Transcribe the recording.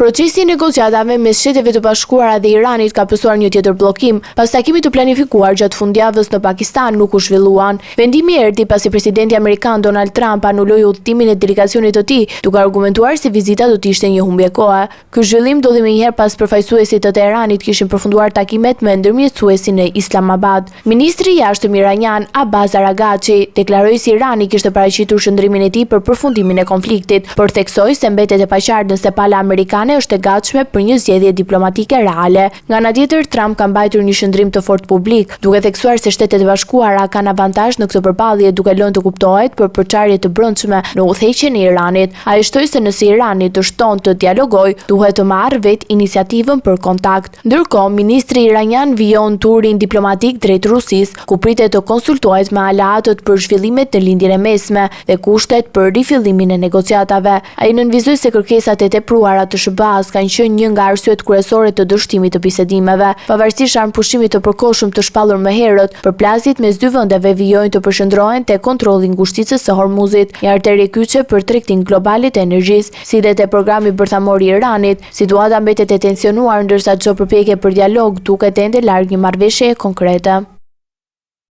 Procesi i negociatave mes Shteteve të Bashkuara dhe Iranit ka pësuar një tjetër bllokim, pas takimit të planifikuar gjatë fundjavës në Pakistan nuk u zhvilluan. Vendimi erdhi pasi presidenti amerikan Donald Trump anuloi udhëtimin e delegacionit të tij, duke argumentuar se vizita do të ishte një humbje kohe. Ky zhvillim ndodhi menjëherë pas përfaqësuesit të Teheranit kishin përfunduar takimet me ndërmjetësuesin në Islamabad. Ministri i jashtëm iranian Abbas Araghachi deklaroi se Irani kishte paraqitur shndrimin e tij për përfundimin e konfliktit, por theksoi se mbetet e paqartë nëse pala amerikane është e gatshme për një zgjedhje diplomatike reale. Nga ana tjetër, Trump ka mbajtur një shëndrim të fortë publik, duke theksuar se Shtetet e Bashkuara kanë avantazh në këtë përballje duke lënë të kuptohet për përçarje të brendshme në udhëheqjen e Iranit. Ai shtoi se nëse Irani dështon të dialogojë, duhet të marrë vetë iniciativën për kontakt. Ndërkohë, ministri iranian vijon turin diplomatik drejt Rusisë, ku pritet të konsultohet me aleatët për zhvillimet në lindjen e mesme dhe kushtet për rifillimin e negociatave. Ai nënvizoi se kërkesat e tepruara të SBA-s kanë qenë një nga arsyet kryesore të dështimit të bisedimeve. Pavarësisht pushimit të përkohshëm të shpallur më herët, përplasjet mes dy vendeve vijojnë të përshëndrohen te kontrolli i ngushticës së Hormuzit, një arterje kyçe për tregtin global të energjisë. Si dhe te programi bërthamor i Iranit, situata mbetet e tensionuar ndërsa çdo përpjekje për dialog duket ende larg një marrëveshjeje konkrete.